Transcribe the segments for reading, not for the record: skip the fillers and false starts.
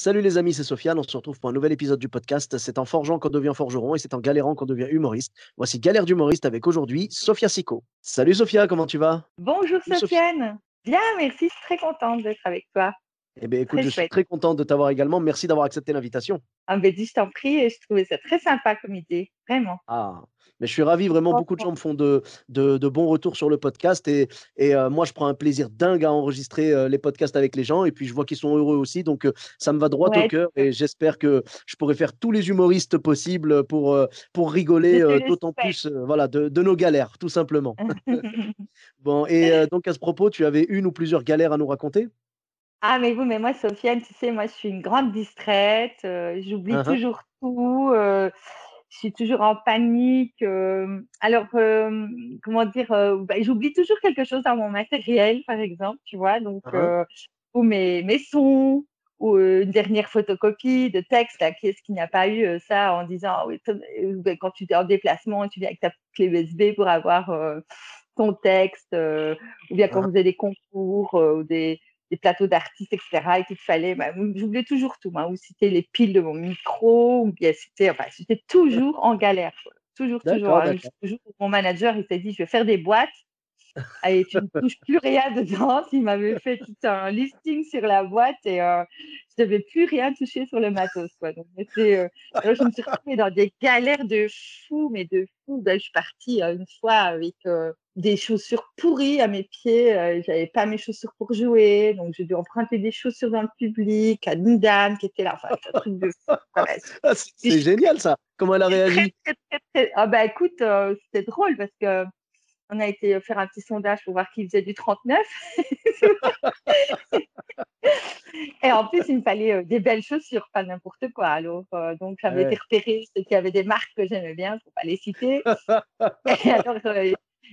Salut les amis, c'est Sofiane. On se retrouve pour un nouvel épisode du podcast. C'est en forgeant qu'on devient forgeron et c'est en galérant qu'on devient humoriste. Voici Galère d'humoriste avec aujourd'hui Sophia Sicco. Salut Sophia, comment tu vas? Bonjour Salut Sophia. Sofiane. Bien, merci, je suis très contente d'être avec toi. Eh bien écoute, Très je suis chouette. très content de t'avoir également. Merci d'avoir accepté l'invitation. Ah, ben, dis, je t'en prie, et je trouvais ça très sympa comme idée, vraiment. Ah, mais je suis ravi, vraiment beaucoup de Franchement. gens me font de bons retours sur le podcast et moi je prends un plaisir dingue à enregistrer les podcasts avec les gens et puis je vois qu'ils sont heureux aussi, donc ça me va droit au Ouais, cœur et j'espère que je pourrai faire tous les humoristes possibles pour je rigoler te le d'autant souhaite. plus voilà, de nos galères, tout simplement. Bon, et donc à ce propos, tu avais une ou plusieurs galères à nous raconter? Ah, mais vous, mais moi, Sofiane, tu sais, moi, je suis une grande distraite, j'oublie Hein, hein. toujours tout, je suis toujours en panique. Alors, comment dire, bah, j'oublie toujours quelque chose dans mon matériel, par exemple, tu vois, donc, Hein, ou mes sons, ou une dernière photocopie de texte, là, qui est-ce qui n'a pas eu ça en disant, ah oui, ben, quand tu es en déplacement, tu viens avec ta clé USB pour avoir ton texte, ou bien quand hein. vous avez des concours ou des plateaux d'artistes, etc., et qu'il te fallait, bah, j'oubliais toujours tout, hein, ou c'était les piles de mon micro, ou bien c'était, enfin, j'étais toujours en galère, quoi. Toujours, toujours, D'accord, hein. d'accord. Jusqu'au jour où mon manager, il s'est dit, je vais faire des boîtes, et tu ne touches plus rien dedans. Il m'avait fait tout un listing sur la boîte et je ne devais plus rien toucher sur le matos, quoi. Donc, alors, je me suis retrouvée dans des galères de fou, mais de fou. Ben, je suis partie une fois avec des chaussures pourries à mes pieds. J'avais pas mes chaussures pour jouer, donc j'ai dû emprunter des chaussures dans le public à une dame qui était là. Enfin, c'est un truc de fou. Voilà. Ah, Je c'est suis génial ça. Comment elle a très, réagi? très, très, très. Ah, bah écoute, c'était drôle parce que on a été faire un petit sondage pour voir qui faisait du 39. Et en plus, il me fallait des belles chaussures, pas n'importe quoi. Alors, donc, j'avais été Ouais. repérée, c'est qu'il y avait des marques que j'aimais bien, faut pas les citer. Et alors,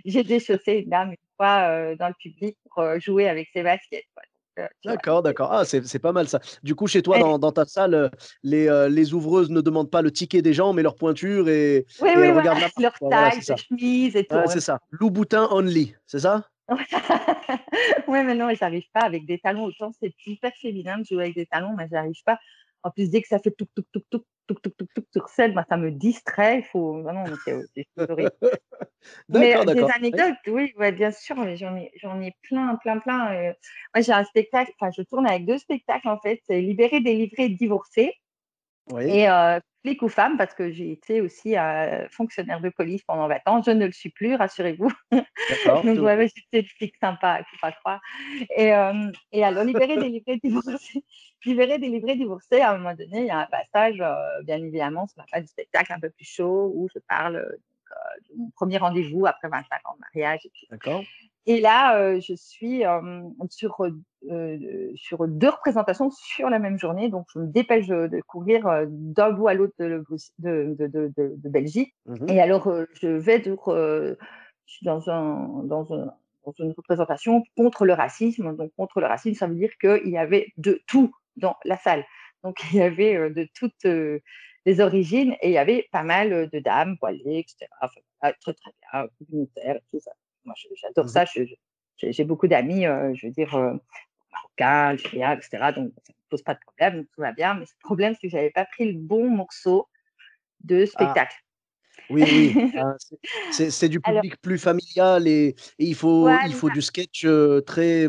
j'ai déchaussé une dame une fois dans le public pour jouer avec ses baskets, quoi. Donc, tu vois, D'accord, d'accord. Ah, c'est pas mal ça. Du coup, chez toi, et- dans ta salle, les ouvreuses ne demandent pas le ticket des gens, mais leur pointure oui, et elles oui, voilà, regardent la marque, leur quoi. Voilà, c'est taille de ça. chemise et tout Ouais, en c'est même ça. Louboutin only, c'est ça? temps. Ouais, mais non, j'arrive pas avec des talons. Autant c'est hyper féminin de jouer avec des talons, mais j'arrive pas. En plus, dès que ça fait touc, touc, touc, touc, touc, touc, touc, touc sur scène, moi, ça me distrait. Il faut... Ah non, c'est horrible. Mais D'accord, des d'accord. Ouais. anecdotes, oui, ouais, bien sûr, mais j'en ai plein, plein, plein. Moi, j'ai un spectacle, enfin, je tourne avec deux spectacles, en fait. C'est Libéré, délivré, divorcé. Oui, Et flic ou femme, parce que j'ai été aussi fonctionnaire de police pendant 20 ans. Je ne le suis plus, rassurez-vous. d'accord, Donc, tout va ouais, bien. ouais, j'étais le flic sympa, il ne faut pas croire. Et alors, libéré, délivré, divorcé. Libéré, délivré, divorcé, à un moment donné, il y a un passage, bien évidemment, sur la fin du spectacle un peu plus chaud, où je parle de mon premier rendez-vous après 25 ans de mariage. D'accord. Et là, je suis sur deux représentations sur la même journée. Donc, je me dépêche de courir d'un bout à l'autre de Belgique. Mhm. Et alors, je suis dans une représentation contre le racisme. Donc, contre le racisme, ça veut dire qu'il y avait de tout dans la salle. Donc, il y avait de toutes les origines et il y avait pas mal de dames voilées, etc. Enfin, très, très bien, communautaires et tout ça. Moi, j'adore Mhm. ça. J'ai beaucoup d'amis, je veux dire, marocains, algériens, etc. Donc, ça ne me pose pas de problème, donc tout va bien. Mais le problème, c'est que je n'avais pas pris le bon morceau de Ah, spectacle. oui, oui. Ah, c'est du Alors, public plus familial et il faut voilà, du sketch très,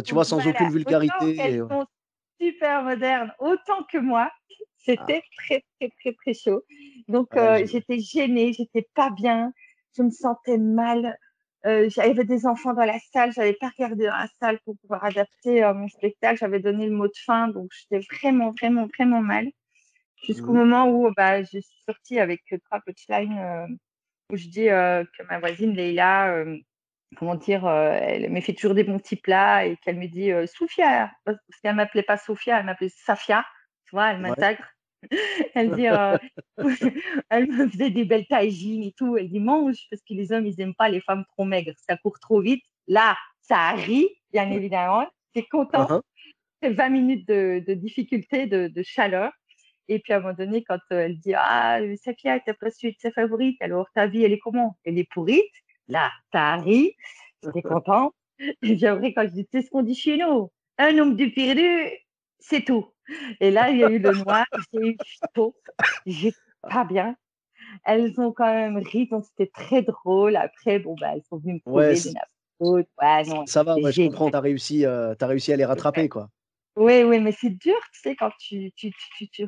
tu vois, sans aucune voilà. Autant vulgarité. elles sont super modernes, autant que moi, Ah, c'était très, très, très, très chaud. Donc, ouais, j'étais gênée, j'étais pas bien, je me sentais mal. J'avais des enfants dans la salle, j'avais pas regardé dans la salle pour pouvoir adapter mon spectacle. J'avais donné le mot de fin, donc j'étais vraiment, vraiment, vraiment mal. Jusqu'au mhm. moment où bah, je suis sortie avec trois punchlines où je dis que ma voisine Leïla, comment dire, elle me fait toujours des bons petits plats et qu'elle me dit Soufia, parce qu'elle m'appelait pas Sophia, elle m'appelait Safia, tu vois, elle Ouais. m'intègre. Elle dit, elle me faisait des belles tagines et tout. Elle dit mange parce que les hommes ils aiment pas les femmes trop maigres, ça court trop vite. Là, ça rit, bien évidemment. T'es content. Uhum. C'est 20 minutes de difficulté, de chaleur. Et puis à un moment donné, quand elle dit ah Safia, t'as pas su être sa favorite, alors ta vie elle est comment? Elle est pourrite. Là, ça rit. J'étais contente. Et puis après, quand je dis, c'est ce qu'on dit chez nous, un nombre de perdu, c'est tout. Et là, il y a eu le noir, j'ai eu chaud, j'étais pas bien. Elles ont quand même ri, donc c'était très drôle. Après, bon, bah, elles sont venues me Ouais, trouver des nappes hautes. Ouais, non, ça va, c'était ouais, je comprends, génial. tu réussi à les rattraper, quoi. Oui, oui, mais c'est dur, tu sais, quand tu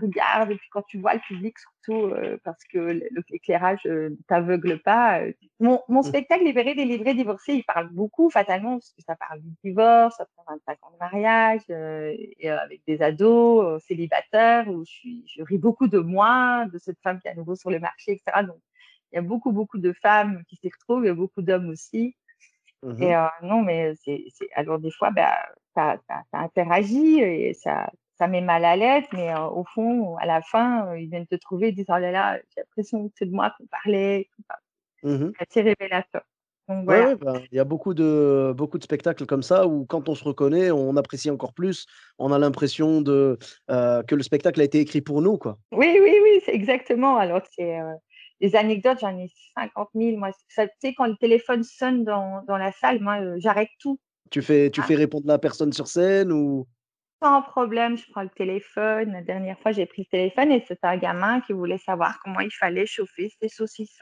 regardes et puis quand tu vois le public surtout, parce que l'éclairage, ne t'aveugle pas. Mon Mmh. spectacle Libéré, délivré, divorcé, il parle beaucoup fatalement parce que ça parle du divorce après 25 ans de mariage, et avec des ados, célibataires où je ris beaucoup de moi, de cette femme qui est à nouveau sur le marché et cetera. Donc il y a beaucoup, beaucoup de femmes qui s'y retrouvent, il y a beaucoup d'hommes aussi. Et Mmh. non, mais c'est alors des fois, bah, tu interagis et ça met mal à l'aise, mais au fond, à la fin, ils viennent te trouver, ils disent: «Oh là là, j'ai l'impression que c'est de moi qu'on parlait», et tout ça. Mmh. C'est assez révélateur. Donc Ouais, voilà. ouais, ben, il y a beaucoup de spectacles comme ça où quand on se reconnaît, on apprécie encore plus. On a l'impression que le spectacle a été écrit pour nous, quoi. Oui, oui, oui, c'est exactement. Alors que des anecdotes, j'en ai 50 000. Moi, ça, tu sais, quand le téléphone sonne dans la salle, moi, j'arrête tout, Tu fais hein. répondre la personne sur scène ou? Sans problème, je prends le téléphone. La dernière fois, j'ai pris le téléphone et c'était un gamin qui voulait savoir comment il fallait chauffer ses saucisses.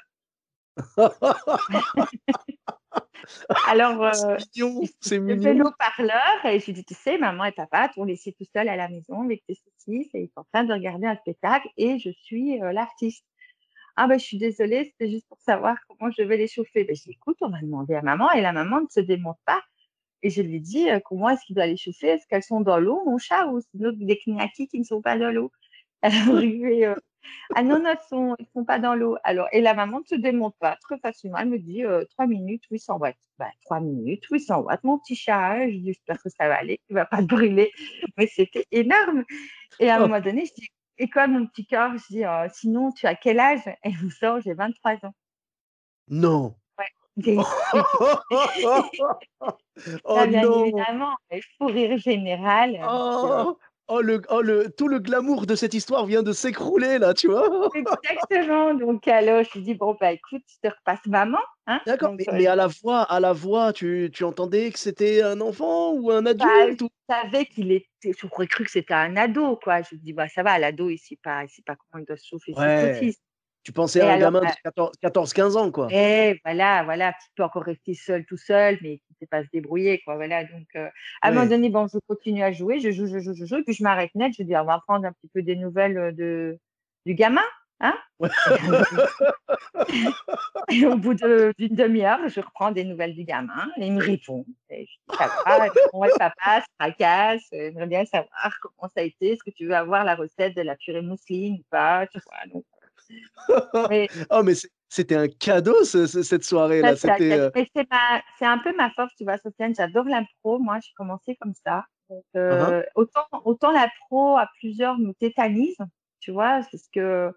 Alors, C'est mignon, c'est je fais mignon. l'haut-parleur et je lui dis: «Tu sais, maman et papa t'ont laissé tout seul à la maison avec tes saucisses et ils sont en train de regarder un spectacle et je suis, l'artiste». «Ah ben, je suis désolée, c'était juste pour savoir comment je devais les chauffer». Ben, je dis: «Écoute, on va demander à maman» et la maman ne se démonte pas et je lui dis: «Comment est-ce qu'il doit les chauffer? Est-ce qu'elles sont dans l'eau, mon chat, ou c'est d'autres des knackis qui ne sont pas dans l'eau?» Elle a rigolé, «Ah non, non, elles sont pas dans l'eau». Alors et la maman ne se démonte pas très facilement. Elle me dit: 3 minutes, 800 watts». Bah, 3 minutes, 800 watts, mon petit chat, hein. Je dis: «J'espère que ça va aller, tu vas pas te brûler». Mais c'était énorme et à un Oh, moment donné, je dis: «Et quoi mon petit cœur?» Je dis: «Sinon, tu as quel âge?» Elle me sort: «J'ai 23 ans». non! Ouais, j'ai Oh là, bien non! évidemment, fou rire général, Oh! Oh le tout le glamour de cette histoire vient de s'écrouler là, tu vois? exactement, donc alors je lui dis: «Bon, bah, écoute, je te repasse maman, hein?» D'accord, Donc mais à la voix, tu entendais que c'était un enfant ou un bah, adulte je ou? savais qu'il était j'aurais cru que c'était un ado, quoi. Je me dis: «Bah, ça va, l'ado, il sait pas comment il doit se chauffer ses Ouais, saucisses» tu pensais et à un alors, gamin de bah 14-15 ans, quoi? ouais, voilà, voilà, qui peut encore rester seul, tout seul, mais qui ne sait pas se débrouiller, quoi, voilà, donc à un moment Ouais. donné, bon, je continue à jouer, je joue, je joue, je joue et puis je m'arrête net, je dis: «On va prendre un petit peu des nouvelles, du gamin, hein?» Et au bout d'une demi-heure, je reprends des nouvelles du gamin et il me répond et je dis: «Ça va?» Il me répond: «Ouais, papa, se tracasse, j'aimerais bien savoir comment ça a été. Est-ce que tu veux avoir la recette de la purée de mousseline ou pas?» Tu vois? Donc mais Oh, mais c'était un cadeau cette ça, soirée-là, c'est un c'était, cadeau. Mais c'est un peu ma force, tu vois, Sofiane, j'adore l'impro. Moi, j'ai commencé comme ça. Donc hein, hein. autant l'impro à plusieurs me tétanise, tu vois? Parce que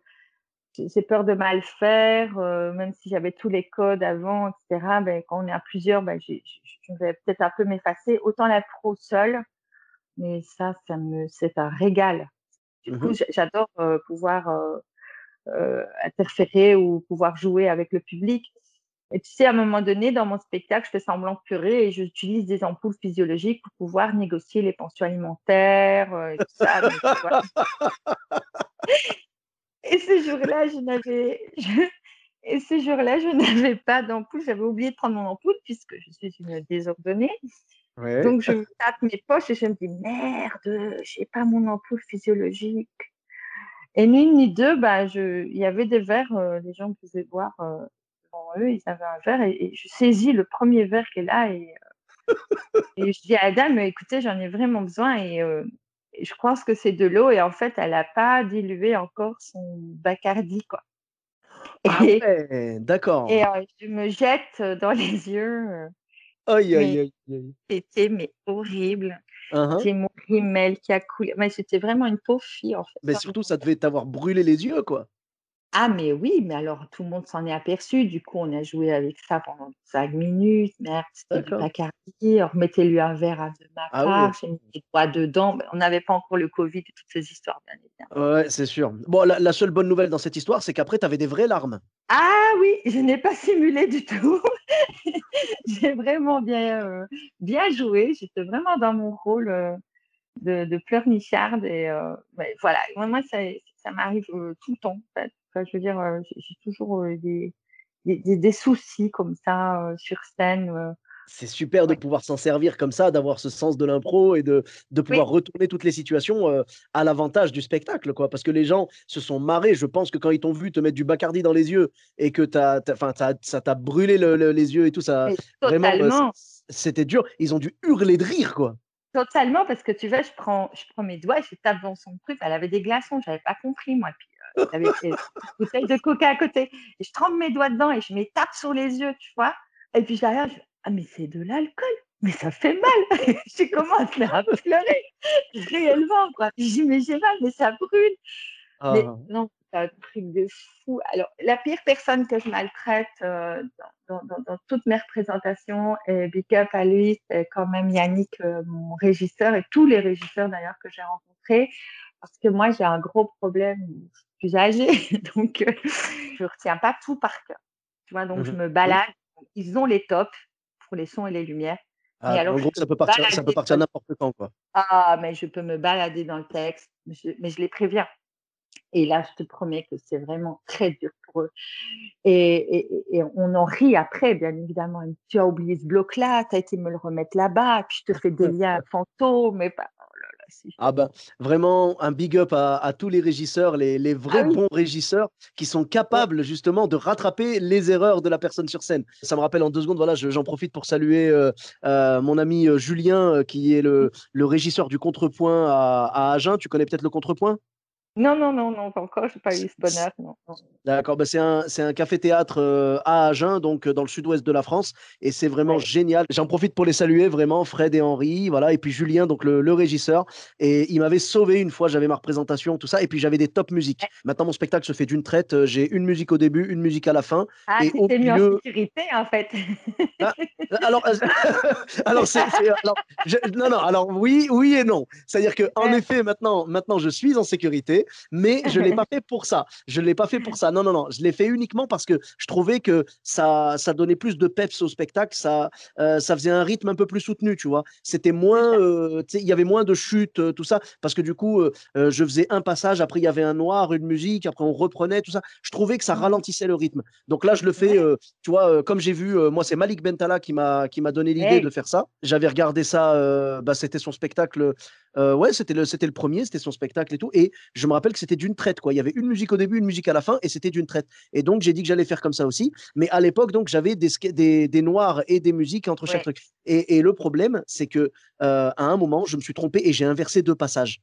j'ai peur de mal faire, même si j'avais tous les codes avant et cetera, ben, quand on est à plusieurs, ben, je vais peut-être un peu m'effacer. Autant la pro seule, mais c'est un régal. Du Mmh coup, mh. j'adore, pouvoir, interférer ou pouvoir jouer avec le public et tu sais, à un moment donné, dans mon spectacle, je fais semblant de pleurer et j'utilise des ampoules physiologiques pour pouvoir négocier les pensions alimentaires, et tout ça, mais tu vois? Et ce jour-là, je n'avais je Et ce jour-là, je n'avais pas d'ampoule, j'avais oublié de prendre mon ampoule puisque je suis une désordonnée. Ouais. Donc je tâte mes poches et je me dis: «Merde, j'ai pas mon ampoule physiologique» et ni une ni deux, bah, il y avait des verres, les gens pouvaient boire, devant eux, ils avaient un verre et je saisis le premier verre qui est là et je dis à la dame: «Écoutez, j'en ai vraiment besoin et je pense que c'est de l'eau» et en fait, elle a pas dilué encore son Bacardi, quoi. Ah Et ouais, d'accord. je me jette dans les yeux, Aïe, mais aïe, aïe, aïe. c'était horrible. Hein, hein. J'ai mon rímel qui a coulé. Mais j'étais vraiment une pauvre fille, en fait, Mais sur le surtout, ça moment. devait t'avoir brûlé les yeux, quoi. Ah mais oui, mais alors tout le monde s'en est aperçu. Du coup, on a joué avec ça pendant 5 minutes. «Merde, c'était du D'accord. Bacardi, remettez-lui un verre à de ma Ah part». oui. J'ai mis mes doigts dedans. Mais on n'avait pas encore le covid et toutes ces histoires, bien évidemment. Ouais, c'est sûr. Bon, la seule bonne nouvelle dans cette histoire, c'est qu'après, tu avais des vraies larmes. Ah oui, je n'ai pas simulé du tout. J'ai vraiment bien joué. J'étais vraiment dans mon rôle, de pleurnicharde et ouais, voilà. Moi, ça m'arrive tout le temps, en fait. Enfin, je veux dire, j'ai toujours des soucis comme ça sur scène. C'est super de Ouais. pouvoir s'en servir comme ça, d'avoir ce sens de l'impro et de pouvoir Oui, retourner toutes les situations, à l'avantage du spectacle, quoi. Parce que les gens se sont marrés. Je pense que quand ils t'ont vu te mettre du Bacardi dans les yeux et que enfin, ça t'a brûlé les yeux et tout, ça mais vraiment, totalement. c'était dur. Ils ont dû hurler de rire, quoi. Totalement, parce que tu vois, je prends mes doigts et je tape dans son truc. Elle avait des glaçons, j'avais pas compris, moi. Puis j'avais une bouteille de coca à côté. Et je trempe mes doigts dedans et je me tape sur les yeux, tu vois. Et puis je la regarde, ah, mais c'est de l'alcool. Mais ça fait mal. Je commence à pleurer, réellement, quoi. Je dis, mais j'ai mal, mais ça brûle. Mais Ah, non, c'est un truc de fou. Alors, la pire personne que je maltraite dans toutes mes représentations, et big up à lui, c'est quand même Yannick, mon régisseur, et tous les régisseurs d'ailleurs que j'ai rencontrés, parce que moi, j'ai un gros problème, je suis plus âgée, donc je retiens pas tout par cœur. Tu vois, donc je mmh me mh. balade. Ils ont les tops pour les sons et les lumières, mais Ah, alors en je gros, peux me ça peut balader partir n'importe quand, quoi. mais je peux me balader dans le texte, mais je les préviens. Et là, je te promets que c'est vraiment très dur pour eux. Et on en rit après, bien évidemment. Tu as oublié ce bloc-là, tu as été me le remettre là-bas, puis je te fais des liens fantômes. Et pas, oh là là, si. Ah bah, vraiment un big up à tous les régisseurs, les Ah vrais oui, bons régisseurs qui sont ouais, capables justement de rattraper les erreurs de la personne sur scène. Ça me rappelle en 2 secondes, voilà, j'en profite pour saluer, mon ami, Julien, qui est le régisseur du Contrepoint à Agen. Tu connais peut-être le Contrepoint? non, non, non, non, pas encore, j'ai pas eu ce bonheur, non, non. D'accord, bah, c'est un café-théâtre, à Agen, donc dans le sud-ouest de la France et c'est vraiment Ouais. génial. J'en profite pour les saluer vraiment, Fred et Henri, voilà et puis Julien, donc le régisseur et il m'avait sauvé une fois, j'avais ma représentation, tout ça et puis j'avais des top musiques. Ouais. Maintenant mon spectacle se fait d'une traite, j'ai une musique au début, une musique à la fin Ah, et tu au t'es mis en milieu sécurité, en fait. ah, alors, alors alors non, non, alors oui et non. C'est-à-dire qu'en Ouais. effet, maintenant, je suis en sécurité, mais je l'ai pas fait pour ça. Je l'ai pas fait pour ça. Non, non, non. Je l'ai fait uniquement parce que je trouvais que ça donnait plus de peps au spectacle. Ça faisait un rythme un peu plus soutenu, tu vois. C'était C'est moins, ça. tu sais, il y avait moins de chutes, tout ça, parce que du coup, je faisais un passage, après il y avait un noir, une musique, après on reprenait, tout ça. Je trouvais que ça Mhm. ralentissait le rythme. Donc là, je le fais, Ouais. tu vois, comme j'ai vu, moi, c'est Malik Bentala qui m'a donné l'idée de Hey. faire ça. J'avais regardé ça, bah, c'était son spectacle. Ouais, c'était le premier, c'était son spectacle et tout. Et je me rappelle que c'était d'une traite, quoi. Il y avait une musique au début, une musique à la fin, et c'était d'une traite. Et donc, j'ai dit que j'allais faire comme ça aussi. Mais à l'époque, donc, j'avais des noirs et des musiques entre chaque Ouais. truc. Et le problème, c'est que à un moment, je me suis trompé et j'ai inversé deux passages.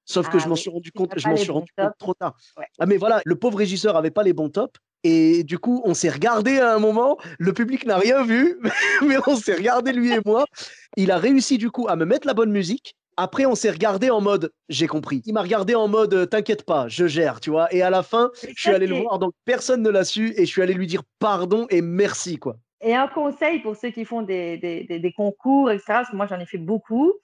Sauf que Ah oui, si tu n'as je pas m'en les suis bons rendu compte tops. trop tard. Ouais. Ah mais voilà, le pauvre régisseur avait pas les bons tops et du coup, on s'est regardé à un moment, le public n'a rien vu, mais on s'est regardé lui et moi. Il a réussi du coup à me mettre la bonne musique. Après, on s'est regardé en mode, j'ai compris. Il m'a regardé en mode, t'inquiète pas, je gère, tu vois. Et à la fin, Et je suis ça, allé le c'est voir, donc personne ne l'a su et je suis allé lui dire pardon et merci, quoi. Et un conseil pour ceux qui font des concours, etc. Parce que moi, j'en ai fait beaucoup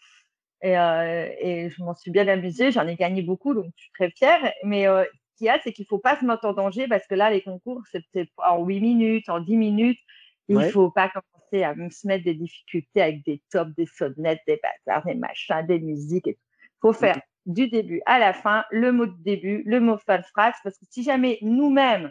et je m'en suis bien amusée. J'en ai gagné beaucoup, donc je suis très fière. Mais ce qu'il y a, c'est qu'il ne faut pas se mettre en danger parce que là, les concours, c'est peut-être en 8 minutes, en 10 minutes. Il ne Ouais. faut pas commencer à se mettre des difficultés avec des tops, des sonnettes, des bazars, des machins, des musiques. Il faut Mm, faire mm. du début à la fin, le mot de début, le mot fin de phrase. Parce que si jamais nous-mêmes,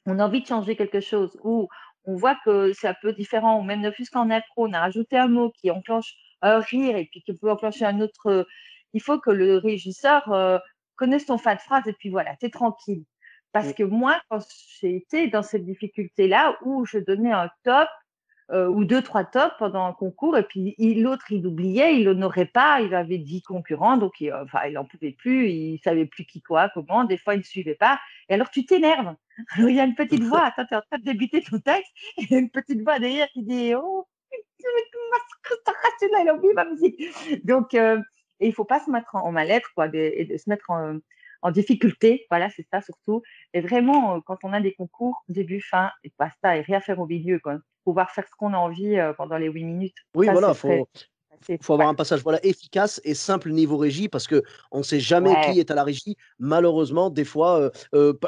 on a envie de changer quelque chose ou on voit que c'est un peu différent, ou même ne fût-ce qu'en impro, on a rajouté un mot qui enclenche un rire et puis qui peut enclencher un autre. Il faut que le régisseur connaisse ton fin de phrase et puis voilà, t'es tranquille. Parce Mm. que moi, quand j'ai été dans cette difficulté-là où je donnais un top, ou deux, trois tops pendant un concours, et puis l'autre, il oubliait, il l'honorait pas, il avait 10 concurrents, donc enfin, il n'en pouvait plus, il savait plus qui, quoi, comment, des fois, il ne suivait pas, et alors tu t'énerves. Alors il y a une petite voix, attends, tu es en train de débuter ton texte, et il y a une petite voix derrière qui dit, oh, là, il a oublié ma musique. Donc, et il ne faut pas se mettre en mal-être, quoi, et de se mettre en difficulté, voilà, c'est ça surtout. Et vraiment, quand on a des concours, début, fin, et basta, et rien faire au milieu, quoi. Pouvoir faire ce qu'on a envie pendant les 8 minutes. Oui, Ça, ce voilà, serait. faut avoir Ouais, un passage voilà, efficace et simple niveau régie parce que on ne sait jamais ouais, qui est à la régie. Malheureusement, des fois,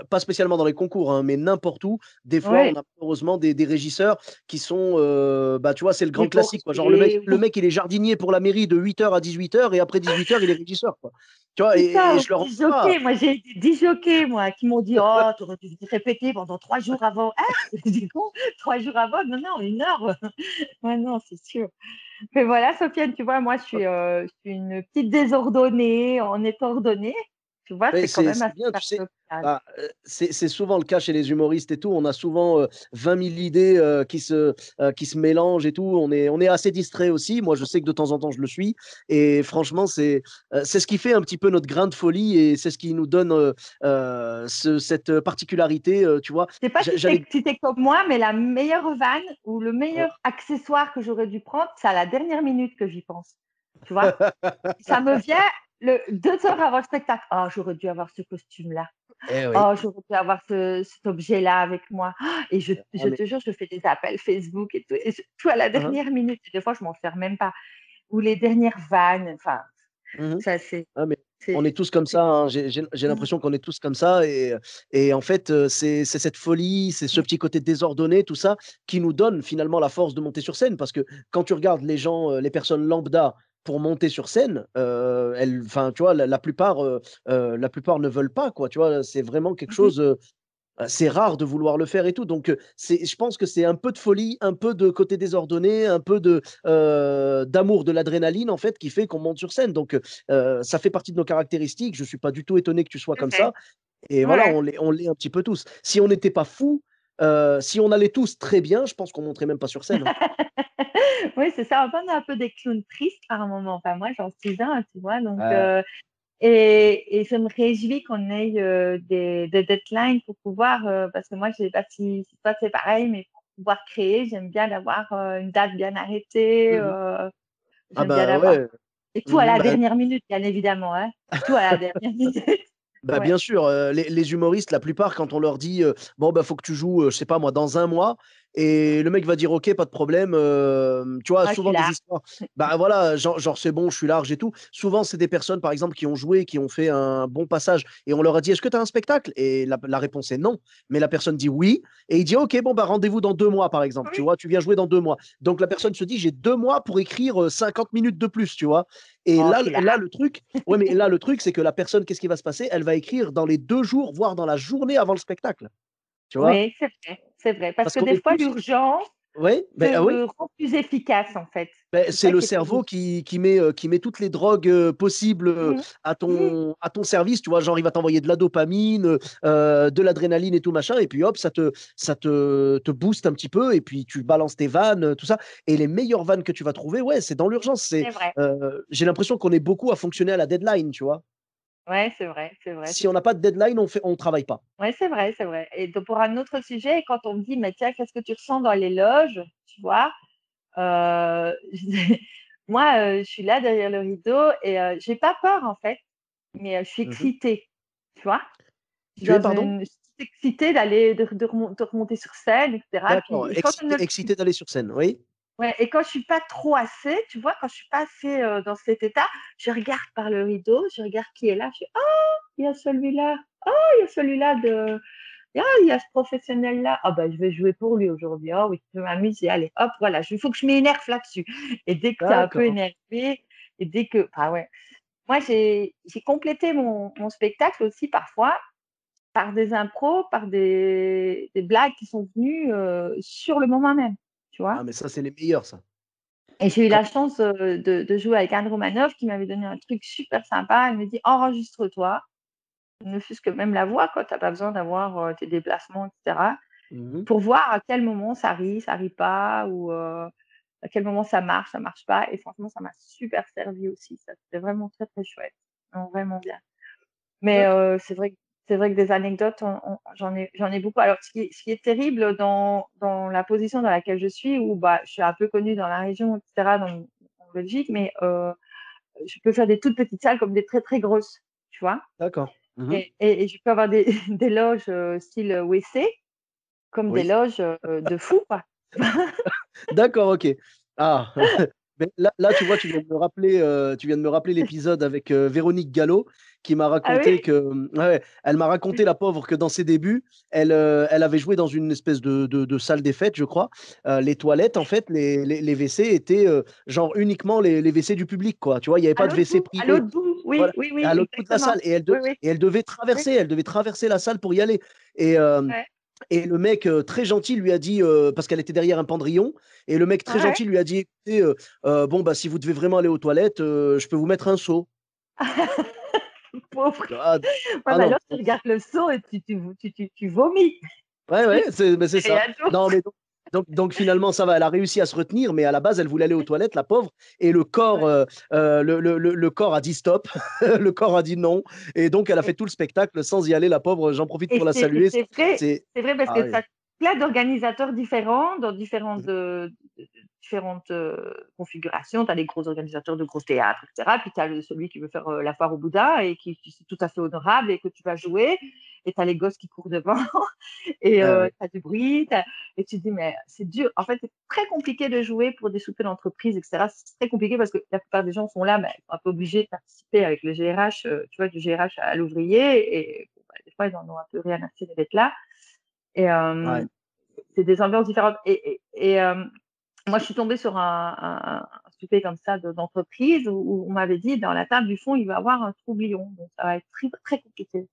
pas spécialement dans les concours, hein, mais n'importe où, des fois, on ouais, a malheureusement des régisseurs qui sont, bah, tu vois, c'est le grand classique. Quoi. Genre, débordé, le oui. mec, il est jardinier pour la mairie de 8h à 18h et après 18h, il est régisseur. Quoi. Tu vois, C'est et ça, je leur en des veux pas. jockeys. Moi, j'ai été 10 jockeys, moi, qui m'ont dit, oh, tu aurais dû répéter pendant 3 jours avant. Ah, je dis, bon, 3 jours avant? Non, non, 1 heure. Ouais, non, c'est sûr. Mais voilà, Sofiane, tu vois, moi, je suis une petite désordonnée en étant ordonnée. Tu vois, Mais c'est quand même c'est assez bien, tu sais, paradoxal. bah, c'est souvent le cas chez les humoristes et tout. On a souvent 20 000 idées qui se mélangent et tout. On est assez distrait aussi. Moi, je sais que de temps en temps, je le suis. Et franchement, c'est ce qui fait un petit peu notre grain de folie et c'est ce qui nous donne cette particularité. Tu vois, Je sais pas j'allais. si t'es comme moi, mais la meilleure vanne ou le meilleur accessoire que j'aurais dû prendre, c'est à la dernière minute que j'y pense. Tu vois? Ça me vient 2 heures avant le spectacle. Oh, j'aurais dû avoir ce costume-là. Eh oui. Oh, j'aurais dû avoir cet objet-là avec moi. Et Ah, je mais, te jure, je fais des appels Facebook et tout, tout à la hein, dernière minute. Des fois, je m'en sers même pas. Ou les dernières vannes. Enfin, mhm. ça, c'est. Ah, mais on est c'est- tous comme c'est- ça, hein. J'ai Mm, l'impression qu'on est tous comme ça. Et en fait, c'est cette folie, c'est ce mm, petit côté désordonné, tout ça, qui nous donne finalement la force de monter sur scène. Parce que quand tu regardes les gens, les personnes lambda pour monter sur scène, enfin, tu vois, la plupart ne veulent pas, quoi. Tu vois, c'est vraiment quelque mhm. chose. C'est rare de vouloir le faire et tout. Donc, je pense que c'est un peu de folie, un peu de côté désordonné, un peu d'amour de l'adrénaline, en fait, qui fait qu'on monte sur scène. Donc, ça fait partie de nos caractéristiques. Je ne suis pas du tout étonné que tu sois Tout à comme fait. ça. Et voilà, Ouais. on l'est un petit peu tous. Si on n'était pas fous, si on allait tous très bien, je pense qu'on ne monterait même pas sur scène. Hein. Oui, c'est ça. Enfin, on est un peu des clowns tristes par un moment. Enfin, moi, j'en suis un, tu vois. Donc, Euh, et je me réjouis qu'on ait des deadlines pour pouvoir, parce que moi, je sais pas si toi c'est pareil, mais pour pouvoir créer, j'aime bien d'avoir une date bien arrêtée. mhm. Ah J'aime bien bah d'avoir. ouais. Et tout à Mhm, la bah, dernière minute, bien évidemment. Hein. Tout à la dernière minute. bah, Ouais. bien sûr, les humoristes, la plupart, quand on leur dit bon, bah, faut que tu joues, je sais pas moi, dans un mois, et le mec va dire ok, pas de problème. Tu vois, Moi, je suis souvent des là. histoires, bah voilà, genre c'est bon, je suis large et tout. Souvent, c'est des personnes, par exemple, qui ont joué, qui ont fait un bon passage, et on leur a dit est-ce que tu as un spectacle? Et la réponse est non, mais la personne dit oui, et il dit ok, bon, bah rendez-vous dans 2 mois, par exemple, tu Oui. vois, tu viens jouer dans 2 mois. Donc la personne se dit j'ai 2 mois pour écrire 50 minutes de plus, tu vois. Et Oh, je suis là. là, le truc, ouais, mais là, le truc, c'est que la personne, qu'est-ce qui va se passer? Elle va écrire dans les 2 jours, voire dans la journée avant le spectacle. Tu vois? Oui, c'est vrai. C'est vrai. Parce Parce que qu'on des est fois, tous. l'urgence Oui, ben, ah oui. te rend plus efficace, en fait. Ben, C'est c'est ça le qui est cerveau terrible. qui met toutes les drogues possibles Mhm. Mhm. à ton service. Tu vois, genre, il va t'envoyer de la dopamine, de l'adrénaline et tout machin. Et puis hop, te booste un petit peu. Et puis tu balances tes vannes, tout ça. Et les meilleures vannes que tu vas trouver, ouais, c'est dans l'urgence. C'est vrai. J'ai l'impression qu'on est beaucoup à fonctionner à la deadline, tu vois. Ouais, c'est vrai. C'est vrai. Si on n'a pas de deadline, on travaille pas. Ouais, c'est vrai, c'est vrai. Et donc, pour un autre sujet, quand on me dit, mais tiens, qu'est-ce que tu ressens dans les loges, tu vois, euh, moi, je suis là derrière le rideau et j'ai pas peur, en fait, mais je suis Mhm. excitée, tu vois. Je suis Tu es, dans pardon? une, je suis excitée d'aller, de remonter sur scène, etc. D'accord. Puis, quand je ne Excité d'aller sur scène, oui. Ouais, et quand je suis pas trop assez, tu vois, quand je suis pas assez dans cet état, je regarde par le rideau, je regarde qui est là, je fais oh, il y a celui-là, oh, il y a celui-là de, ah, il y a ce professionnel-là, ah ben je vais jouer pour lui aujourd'hui, oh oui, je vais m'amuser, allez, hop, voilà, il faut que je m'énerve là-dessus. Et dès que tu es un peu D'accord. énervé, et dès que, ah ouais, moi j'ai complété mon spectacle aussi parfois par des impros, par des blagues qui sont venues sur le moment même, tu vois. Ah, mais ça, c'est les meilleurs, ça. Et j'ai eu Quand... la chance de jouer avec Anne Romanoff qui m'avait donné un truc super sympa. Elle me dit enregistre-toi, ne fût-ce que même la voix, quoi. Tu n'as pas besoin d'avoir tes déplacements, etc. Mhm. Pour voir à quel moment ça rit pas, ou à quel moment ça marche pas. Et franchement, ça m'a super servi aussi. Ça, c'était vraiment très, très chouette. Non, vraiment bien. Mais D'accord. c'est vrai que des anecdotes, j'en ai beaucoup. Alors, ce qui est terrible dans la position dans laquelle je suis, où bah, je suis un peu connue dans la région, etc., en Belgique, mais je peux faire des toutes petites salles comme des très, très grosses, tu vois. D'accord. Mhm. Et je peux avoir des loges style WC, comme des Oui. loges de fous, quoi. D'accord, ok. Ah, Mais là, tu vois, tu viens de me rappeler l'épisode avec Véronique Gallo qui m'a Ah oui? raconté que, ouais, elle m'a raconté, la pauvre, que dans ses débuts, elle avait joué dans une espèce de salle des fêtes, je crois. Les toilettes, en fait, les WC étaient genre uniquement les WC du public, quoi. Tu vois, il n'y avait pas de WC À privé. l'autre bout, oui, Voilà, oui, oui, à l'autre bout de la exactement. salle. Oui, oui, Et oui, elle devait traverser la salle pour y aller. Et, euh, ouais, et le mec très gentil lui a dit, parce qu'elle était derrière un pendrillon, et le mec très ouais. gentil lui a dit, écoutez, bon, bah, si vous devez vraiment aller aux toilettes, je peux vous mettre un seau. Pauvre. Ah, Ouais, ah mais non. alors tu regardes le seau et tu vomis. Ouais, ouais, c'est C'est ça. rien d'autre. Non, mais donc finalement, ça va. Elle a réussi à se retenir, mais à la base, elle voulait aller aux toilettes, la pauvre. Et le corps, Ouais. le corps a dit stop. Le corps a dit non. Et donc, elle a fait tout le spectacle sans y aller, la pauvre. J'en profite pour la Et saluer. C'est. c'est vrai parce Ah que oui. tu as plein d'organisateurs différents dans différentes configurations. Tu as les gros organisateurs de gros théâtres, etc. Puis tu as celui qui veut faire la foire au Bouddha et qui c'est tout à fait honorable et que tu vas jouer. Et tu as les gosses qui courent devant et Ouais, ouais. tu as du bruit. Et tu te dis, mais c'est dur. En fait, c'est très compliqué de jouer pour des soupers d'entreprise, etc. C'est très compliqué parce que la plupart des gens sont là, mais ils sont un peu obligés de participer avec le GRH, tu vois, du GRH à l'ouvrier. Et bon, bah, des fois, ils en ont un peu rien à cirer d'être là. Et Ouais. c'est des ambiances différentes. Moi, je suis tombée sur un souper comme ça d'entreprise où on m'avait dit, dans la table du fond, il va y avoir un troublion. Donc, ça va être très, très compliqué.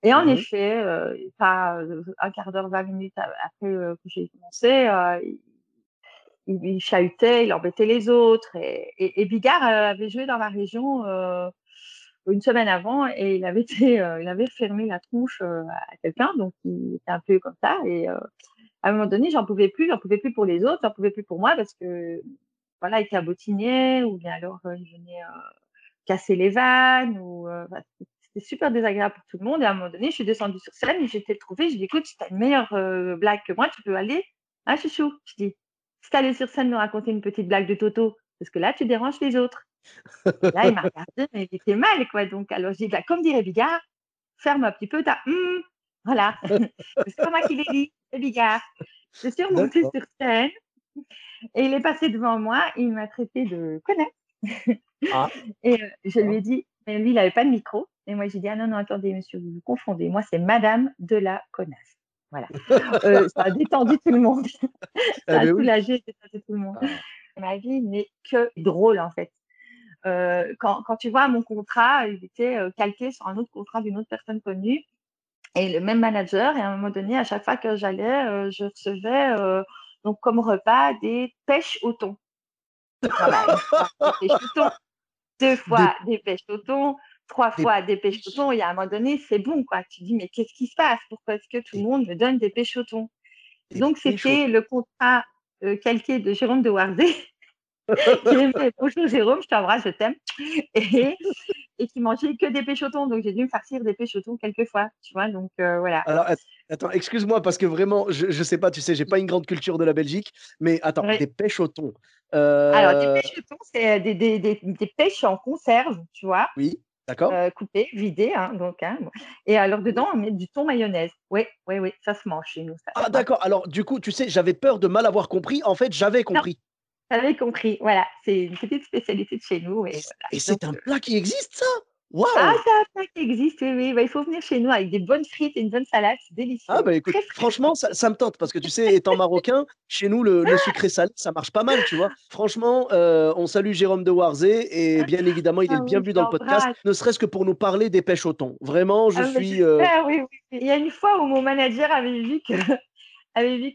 Et en Mhm. effet, pas un quart d'heure, 20 minutes après que j'ai commencé, il chahutait, il embêtait les autres. Et Bigard avait joué dans la région une semaine avant et il avait fermé la tronche à quelqu'un, donc il était un peu comme ça. Et à un moment donné, j'en pouvais plus pour les autres, j'en pouvais plus pour moi parce que voilà, il cabotinaient ou bien alors il venait casser les vannes ou bah, c'était super désagréable pour tout le monde. Et à un moment donné, je suis descendue sur scène et j'ai été le trouver. Je dis, écoute, si tu as une meilleure blague que moi, tu peux aller. Hein, chouchou? Je dis, si tu allais sur scène me raconter une petite blague de Toto, parce que là, tu déranges les autres. Et là, il m'a regardé, mais il était mal, quoi. Donc, alors, je dis, bah, comme dirait Bigard, ferme un petit peu ta voilà. C'est pas moi qui l'ai dit, c'est Bigard. Je suis remontée D'accord. sur scène et il est passé devant moi, il m'a traité de connasse. Ah, Et je lui ah. ai dit, mais lui, il n'avait pas de micro. Et moi, j'ai dit, ah non, non, attendez, monsieur, vous vous confondez. Moi, c'est Madame de la connasse. Voilà. Ça a détendu tout le monde. Eh Ça a ben oui. soulagé, détendu tout le monde. Ah. Ma vie n'est que drôle, en fait. Quand tu vois mon contrat, il était calqué sur un autre contrat d'une autre personne connue et le même manager. Et à un moment donné, à chaque fois que j'allais, je recevais donc comme repas des pêches au thon. Voilà, une fois des pêches au thon, deux Des, fois des pêches au thon, trois des fois des pêches au pêches. thon. Et à un moment donné, c'est bon, quoi. Tu dis, mais qu'est-ce qui se passe? Pourquoi est-ce que tout le Des, monde me donne des pêches au thon? des Donc, pêches au c'était le contrat calqué de Jérôme de Warzé qui avait fait bonjour Jérôme, je t'embrasse, je t'aime. Et, et qui mangeait que des pêchotons. Donc, j'ai dû me farcir des pêchotons quelques fois, tu vois. Donc, voilà. Alors, attends, excuse-moi, parce que vraiment, je sais pas, tu sais, j'ai pas une grande culture de la Belgique, mais attends, Ouais. des pêches au thon. Alors, des Euh, pêchotons, c'est des pêches en conserve, tu vois, oui, d'accord. coupées, vidées. Hein, donc, hein, bon. Et alors, dedans, on met du thon mayonnaise. Oui, oui, oui, ça se mange chez nous, ça. Ah, Ouais. d'accord. Alors, du coup, tu sais, j'avais peur de mal avoir compris. En fait, j'avais Non, compris. tu avais compris. Voilà, c'est une petite spécialité de chez nous. Et, Et voilà. et Donc, c'est un plat qui existe, ça? ah, Waouh! c'est un plat qui existe, oui, oui. Bah, il faut venir chez nous avec des bonnes frites et une bonne salade. C'est Ah, délicieux. bah écoute, Très frais. franchement, ça me tente, parce que tu sais, étant marocain, chez nous, le sucré salé, ça marche pas mal, tu vois. Franchement, on salue Jérôme de Warzé, et bien évidemment, il est Ah le oui, bienvenu je dans le podcast, t'embrasse. ne serait-ce que pour nous parler des pêches au thon. Vraiment, je Ah, mais suis. j'espère, oui, oui. Il y a une fois où mon manager avait vu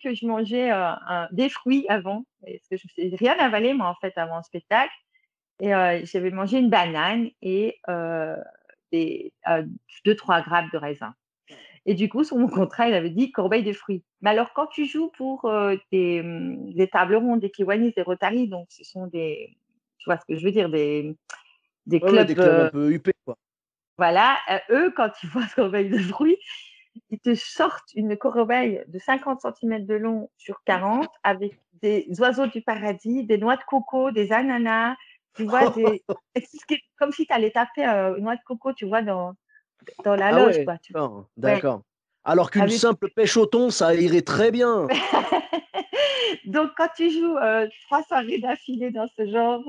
que je mangeais des fruits avant, parce que je n'ai rien avalé, moi, en fait, avant le spectacle. Et j'avais mangé une banane et des, 2-3 grammes de raisin. Et du coup, sur mon contrat, il avait dit corbeille de fruits. Mais alors, quand tu joues pour des tables rondes, des Kiwanis, des Rotary, donc ce sont des, tu vois ce que je veux dire, des Ouais, ouais, des clubs, clubs un peu huppés, quoi. voilà, eux, quand ils voient corbeille de fruits, ils te sortent une corbeille de 50 centimètres de long sur 40 avec des oiseaux du paradis, des noix de coco, des ananas, tu vois, comme si tu allais taper une noix de coco, tu vois, dans la Ah loge, ouais, quoi. d'accord, Ouais, d'accord. Alors qu'une avec simple pêche au thon, ça irait très bien. Donc, quand tu joues 3 soirées d'affilée dans ce genre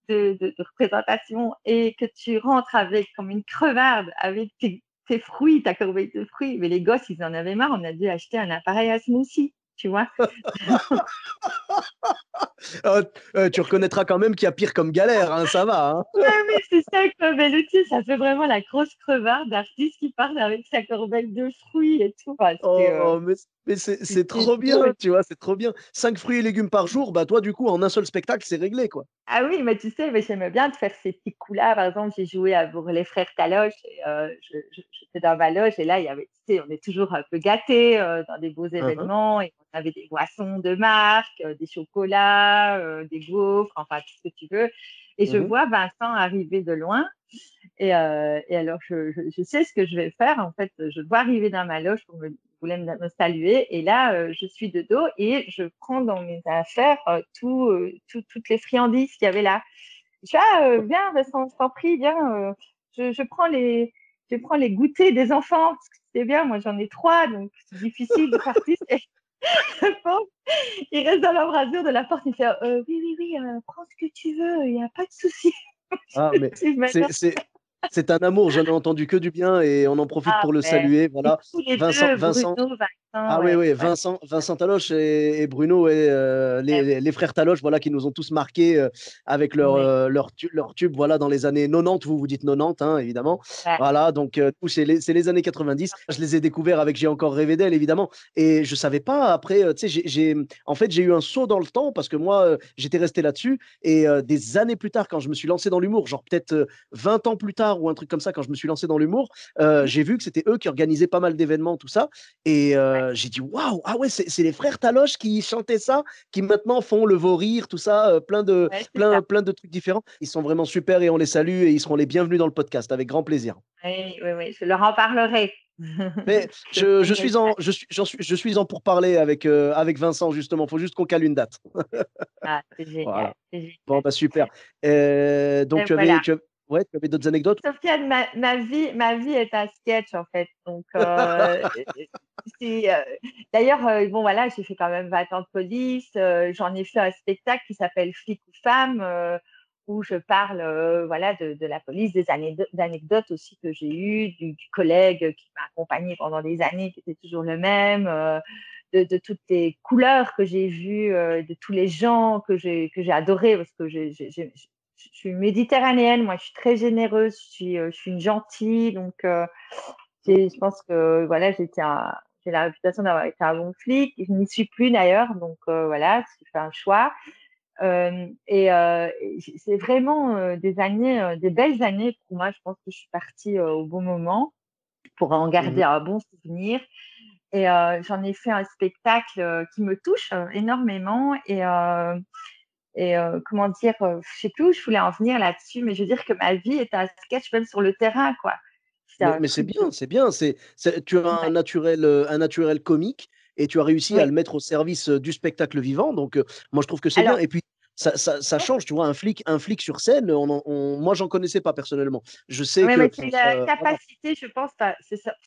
de représentation et que tu rentres avec comme une crevarde avec tes fruits, ta corbeille de fruits, mais les gosses, ils en avaient marre. On a dû acheter un appareil à smoothie, tu vois. Euh, tu reconnaîtras quand même qu'il y a pire comme galère, hein, ça va. Hein. Ouais, oui, c'est ça, quoi. Mais le ça fait vraiment la grosse crevarde d'artiste qui part avec sa corbeille de fruits et tout. Enfin, Oh, mais c'est c'était trop bien, drôle. tu vois, c'est trop bien. 5 fruits et légumes par jour, bah toi, du coup, en un seul spectacle, c'est réglé, quoi. Ah oui, mais tu sais, mais j'aimais bien de faire ces petits coups-là. Par exemple, j'ai joué pour les frères Taloche. Et, j'étais dans ma loge et là, il y avait, tu sais, on est toujours un peu gâtés dans des beaux Uhum, événements. Et on avait des boissons de marque, des chocolats, des gaufres, enfin tout ce que tu veux. Et je uhum. vois Vincent arriver de loin. Et alors, je sais ce que je vais faire. En fait, je dois arriver dans ma loge pour voulait me saluer. Et là, je suis de dos et je prends dans mes affaires toutes les friandises qu'il y avait là. Je dis, ah, viens, Vincent, je t'en prie, viens. Je prends les goûters des enfants, parce que c'est bien, moi j'en ai 3, donc c'est difficile de partir. Et bon, il reste dans l'embrasure de la porte, il fait, oui, oui, oui, prends ce que tu veux, il n'y a pas de souci. Ah, mais Je dis, c'est c'est- c'est un amour, j'en ai entendu que du bien et on en profite ah pour le ouais. saluer. Et Voilà, tous les Vincent, deux, Vincent, Bruno, Vincent, ah oui, ouais, oui, ouais. Vincent Taloche et Bruno, et, les frères Taloche, voilà, qui nous ont tous marqués avec Oui, leur tube, voilà, dans les années 90, vous dites 90, hein, évidemment. ouais. Voilà, donc nous, c'est les années 90. Je les ai découverts avec J'ai encore rêvé d'elle, évidemment. Et je savais pas, après, tu sais, en fait, j'ai eu un saut dans le temps parce que moi, j'étais resté là-dessus. Et des années plus tard, quand je me suis lancé dans l'humour, genre peut-être 20 ans plus tard ou un truc comme ça, quand je me suis lancé dans l'humour, j'ai vu que c'était eux qui organisaient pas mal d'événements, tout ça. Et j'ai dit, waouh, ah ouais, c'est les frères Taloche qui chantaient ça, qui maintenant font le Vaut-Rire, tout ça, Ouais, c'est ça. plein de trucs différents. Ils sont vraiment super et on les salue et ils seront les bienvenus dans le podcast avec grand plaisir. Oui, oui, oui, je leur en parlerai. Mais Je ferai le message. je suis en pourparler avec Vincent, justement. Il faut juste qu'on cale une date. Ah, c'est génial, Voilà. c'est Bon, génial. bah super. Donc, Et voilà. ouais, tu avais d'autres anecdotes? Sofiane, ma vie est un sketch en fait. Donc, c'est, d'ailleurs, bon voilà, j'ai fait quand même 20 ans de police. J'en ai fait un spectacle qui s'appelle Flic ou femme, où je parle voilà, de la police, des anecdotes aussi que j'ai eues, du collègue qui m'a accompagné pendant des années, qui était toujours le même, de toutes les couleurs que j'ai vues, de tous les gens que j'ai adorés, parce que je suis méditerranéenne, moi, je suis très généreuse, je suis une gentille, donc je pense que voilà, j'ai la réputation d'avoir été un bon flic. Je n'y suis plus d'ailleurs, donc voilà, j'ai fait un choix. C'est vraiment des années, des belles années pour moi. Je pense que je suis partie au bon moment pour en garder Mhm. un bon souvenir. Et j'en ai fait un spectacle qui me touche énormément. Comment dire, je sais plus où je voulais en venir là-dessus, mais je veux dire que ma vie est un sketch même sur le terrain, quoi. C'est un Mais c'est truc bien, c'est bien. Tu as ouais. un naturel comique et tu as réussi à Oui. le mettre au service du spectacle vivant. Donc, moi, je trouve que c'est bien. Alors, Et puis, ça change, tu vois, un flic sur scène, moi, j'en connaissais pas personnellement. Je sais ouais, que, mais c'est la voilà. capacité, je pense,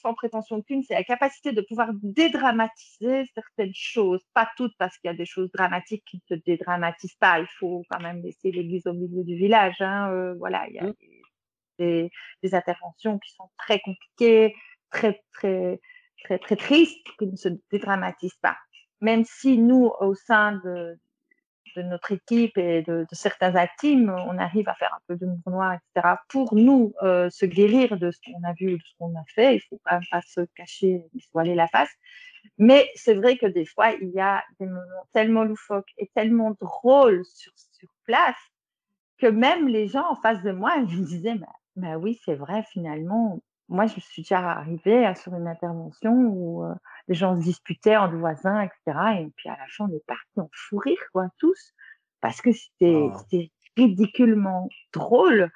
sans prétention aucune, c'est la capacité de pouvoir dédramatiser certaines choses, pas toutes, parce qu'il y a des choses dramatiques qui ne se dédramatisent pas. Il faut quand même laisser l'église au milieu du village, hein. Voilà, il y a Hmm, des interventions qui sont très compliquées, très, très, très, très tristes, qui ne se dédramatisent pas. Même si nous, au sein de notre équipe et de certains intimes, on arrive à faire un peu d'humour noir, etc. Pour nous se guérir de ce qu'on a vu, de ce qu'on a fait, il ne faut quand même pas se cacher, se voiler la face. Mais c'est vrai que des fois, il y a des moments tellement loufoques et tellement drôles sur place que même les gens en face de moi, ils me disaient, mais oui, c'est vrai, finalement. Moi, je suis déjà arrivée sur une intervention où les gens se disputaient entre voisins, etc. Et puis à la fin, on est partis en fou rire, quoi, tous, parce que ah, c'était ridiculement drôle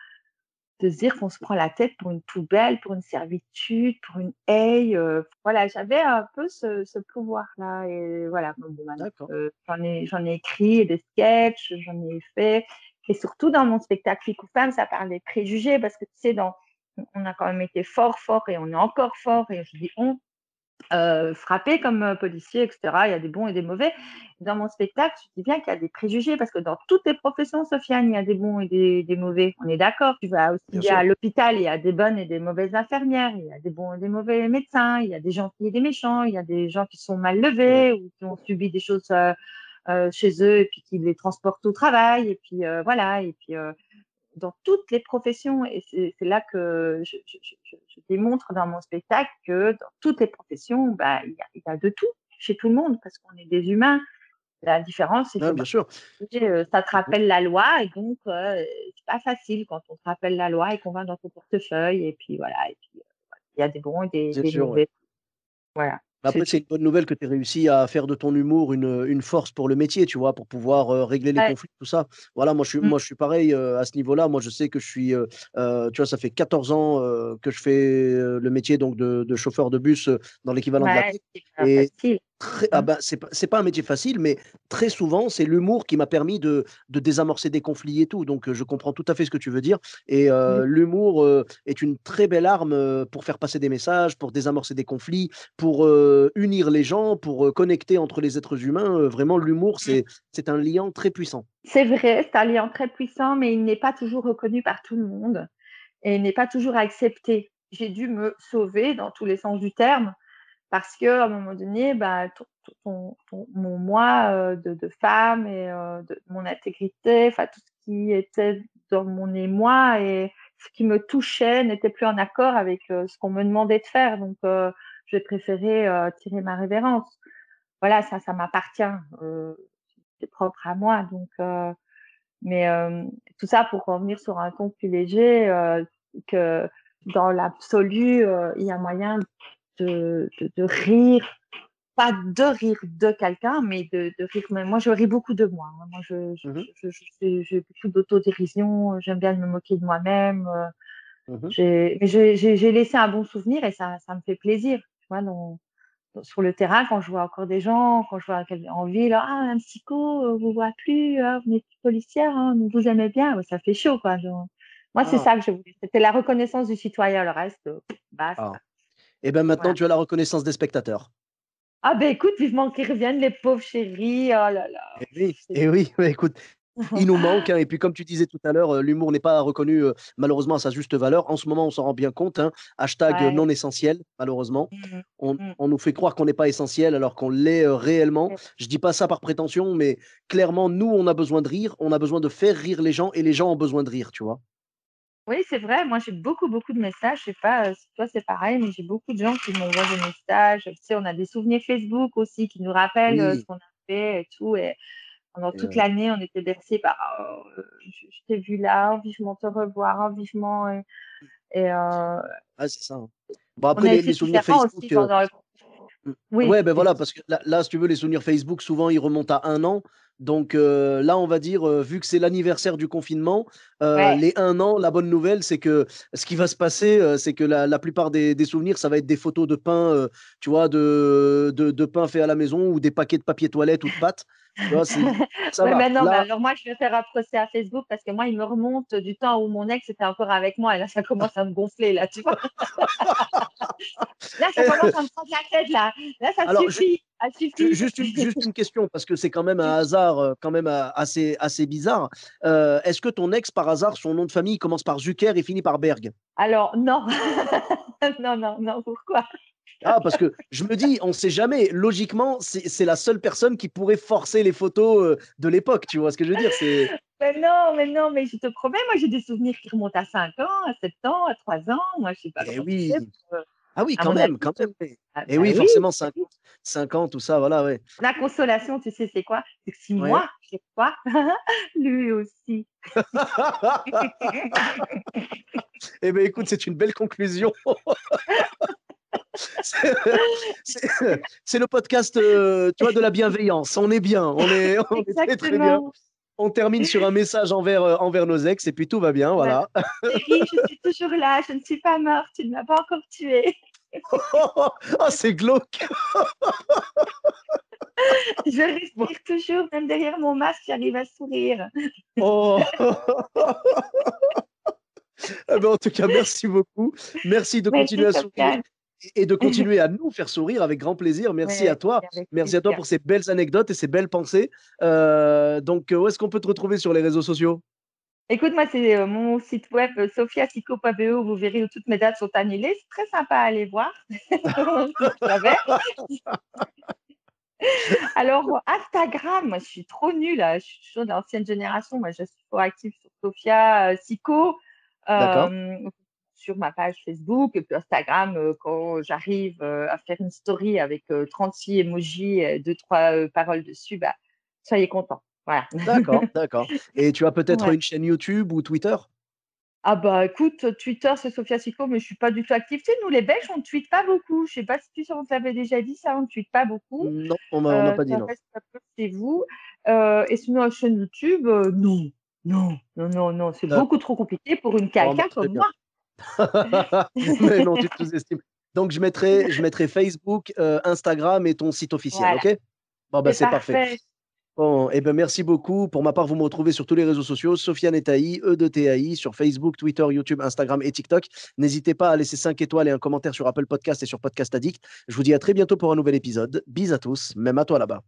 de se dire qu'on se prend la tête pour une poubelle, pour une servitude, pour une haie. Voilà, j'avais un peu ce pouvoir-là. Et voilà, bon, maintenant, d'accord. j'en ai écrit des sketchs, j'en ai fait. Et surtout dans mon spectacle Flic ou Femme, ça parle des préjugés parce que tu sais, on a quand même été fort, fort et on est encore fort. Et je dis on frappés comme policiers, etc. Il y a des bons et des mauvais. Dans mon spectacle, je dis bien qu'il y a des préjugés parce que dans toutes les professions, Sofiane, il y a des bons et des mauvais. On est d'accord. Tu vas aussi Bien bien à sûr. l'hôpital, il y a des bonnes et des mauvaises infirmières, il y a des bons et des mauvais médecins, il y a des gentils et des méchants, il y a des gens qui sont mal Ouais. levés ou qui ont subi des choses chez eux et puis qui les transportent au travail. Et puis voilà. Et puis dans toutes les professions, et c'est là que je démontre dans mon spectacle que dans toutes les professions, bah, il y a de tout chez tout le monde parce qu'on est des humains. La différence, c'est que Ouais, bah, bien sûr. ça te rappelle la loi et donc c'est pas facile quand on te rappelle la loi et qu'on va dans ton portefeuille et puis voilà. Et puis il y a des bons et Bien des sûr, ouais. mauvais. Voilà, c'est Après, c'est tout. une bonne nouvelle que tu aies réussi à faire de ton humour une force pour le métier, tu vois? Pour pouvoir, régler les Ouais. conflits, tout ça. Voilà, Mmh. moi, je suis pareil, à ce niveau-là. Moi, je sais que je suis, tu vois, ça fait 14 ans, que je fais, le métier donc de chauffeur de bus, dans l'équivalent de la Ouais, tech c'est pas et facile. Mmh. c'est pas un métier facile, mais très souvent, c'est l'humour qui m'a permis de désamorcer des conflits et tout. Donc, je comprends tout à fait ce que tu veux dire et Mmh. l'humour, est une très belle arme, pour faire passer des messages, pour désamorcer des conflits, pour unir les gens, pour connecter entre les êtres humains. Vraiment, l'humour, c'est un liant très puissant. C'est vrai, c'est un lien très puissant, mais il n'est pas toujours reconnu par tout le monde et il n'est pas toujours accepté. J'ai dû me sauver dans tous les sens du terme parce qu'à un moment donné, bah, mon moi de femme et de mon intégrité, enfin tout ce qui était dans mon émoi et ce qui me touchait n'était plus en accord avec ce qu'on me demandait de faire. Donc, j'ai préféré tirer ma révérence. Voilà, ça m'appartient, c'est propre à moi. Donc, mais tout ça pour revenir sur un ton plus léger, que dans l'absolu, il y a moyen de rire, pas de rire de quelqu'un, mais de rire. Mais moi, je ris beaucoup de moi, hein. Moi, Mmh mh. j'ai beaucoup d'autodérision. J'aime bien me moquer de moi-même. Mmh. J'ai laissé un bon souvenir et ça me fait plaisir. Tu vois, sur le terrain, quand je vois encore des gens, quand je vois en ville, ah, un psycho, vous voit plus, ah, vous n'êtes plus policière, hein, donc vous aimez bien, ouais, ça fait chaud, quoi. Moi, c'est Ah, ça que je voulais. C'était la reconnaissance du citoyen, le reste, ah basta. et ben, maintenant, Voilà. tu as la reconnaissance des spectateurs. Ah, ben écoute, vivement qu'ils reviennent, les pauvres chéris, oh là là. Eh oui, bah, écoute, il nous manque, hein et puis comme tu disais tout à l'heure, l'humour n'est pas reconnu, malheureusement à sa juste valeur. En ce moment, on s'en rend bien compte, hein. Hashtag, Ouais. non essentiel, malheureusement. Mmh. On Mmh. on nous fait croire qu'on n'est pas essentiel alors qu'on l'est, réellement. Je dis pas ça par prétention, mais clairement, nous, on a besoin de rire, on a besoin de faire rire les gens et les gens ont besoin de rire, tu vois? Oui, c'est vrai. Moi, j'ai beaucoup, beaucoup de messages. Je sais pas si toi c'est pareil, mais j'ai beaucoup de gens qui m'envoient des messages. Tu sais, on a des souvenirs Facebook aussi qui nous rappellent ce Oui qu'on a fait et tout. Et pendant et toute l'année, on était bercés par je t'ai vu là, oh, vivement te revoir, oh, vivement. Et ouais, c'est ça, hein. Bon on après avait les fait souvenirs différents aussi Facebook, pendant le. mmh. Oui, Ouais, ben dis-moi. voilà, parce que là, si tu veux, les souvenirs Facebook, souvent, ils remontent à 1 an. Donc là, on va dire, vu que c'est l'anniversaire du confinement, Ouais. les 1 an, la bonne nouvelle, c'est que ce qui va se passer, c'est que la plupart des souvenirs, ça va être des photos de pain, tu vois, de pain fait à la maison ou des paquets de papier toilette ou de pâtes. Tu vois, c'est ça Ouais, va. mais non, mais Là alors moi, je vais faire un procès à Facebook parce que moi, il me remonte du temps où mon ex était encore avec moi et là, ça commence à me gonfler, là, tu vois. Là, ça commence à me prendre la tête, là. Là, ça alors suffit, ça suffit. juste une question parce que c'est quand même un hasard, quand même, assez bizarre. Est-ce que ton ex, par hasard, son nom de famille commence par Zucker et finit par Berg? Alors, non. Non, non, non, pourquoi? Ah, parce que je me dis, on ne sait jamais. Logiquement, c'est la seule personne qui pourrait forcer les photos, de l'époque, tu vois ce que je veux dire? C'est Mais non, mais je te promets, moi, j'ai des souvenirs qui remontent à 5 ans, à 7 ans, à 3 ans. Moi, je sais pas eh comment tu fais oui! pour, Ah oui, à mon avis, quand même, oui. ah Eh bah oui, oui, forcément bah oui. 5 ans, tout ça, voilà, ouais. La consolation, tu sais, c'est quoi? C'est que si Ouais. moi, je l'ai pas, lui aussi. Eh beh, écoute, c'est une belle conclusion. C'est c'est le podcast, tu vois, de la bienveillance. On est bien, on est très, très bien. Exactement. On termine sur un message envers nos ex et puis tout va bien, Voilà. voilà. Chérie, je suis toujours là, je ne suis pas morte, tu ne m'as pas encore tuée. Oh, c'est glauque! Je respire toujours, même derrière mon masque, j'arrive à sourire. Oh! Ah ben, en tout cas, merci beaucoup. Merci de continuer Merci, à sourire Sofiane. et de continuer à nous faire sourire avec grand plaisir. Merci à Ouais, toi. avec Merci à toi plaisir. pour ces belles anecdotes et ces belles pensées. Donc, où est-ce qu'on peut te retrouver sur les réseaux sociaux? Écoute, moi, c'est mon site web sophiasico.be. Vous verrez où toutes mes dates sont annulées. C'est très sympa à aller voir, si tu savais. Alors, Instagram, moi, je suis trop nulle. Je suis toujours de l'ancienne génération. Moi, je suis trop active sur Sophia Sico, D'accord. euh, sur ma page Facebook. Et puis Instagram, quand j'arrive à faire une story avec 36 emojis, deux, trois paroles dessus, bah, soyez contents. Voilà. D'accord, d'accord. Et tu as peut-être Ouais. une chaîne YouTube ou Twitter? Ah bah écoute, Twitter, c'est Sophia Sico, mais je suis pas du tout active. Tu sais, nous les Belges, on ne tweete pas beaucoup. Je sais pas si on t'avait déjà dit ça, on ne tweete pas beaucoup. Non, on m'a pas dit Ça non. reste un peu chez vous. Et sinon, la chaîne YouTube, non, non, non, non, non, c'est D'accord. beaucoup trop compliqué pour une Oh, bah, caca très comme bien. moi. Mais non, tu te sous-estimes. Donc, je mettrai Facebook, Instagram et ton site officiel, Voilà, OK? Bon, bah, c'est c'est parfait. parfait. Bon, et ben, merci beaucoup. Pour ma part, vous me retrouvez sur tous les réseaux sociaux, Sofiane Etaï, E-de-T-A-I, sur Facebook, Twitter, YouTube, Instagram et TikTok. N'hésitez pas à laisser 5 étoiles et un commentaire sur Apple Podcast et sur Podcast Addict. Je vous dis à très bientôt pour un nouvel épisode. Bis à tous, même à toi là-bas.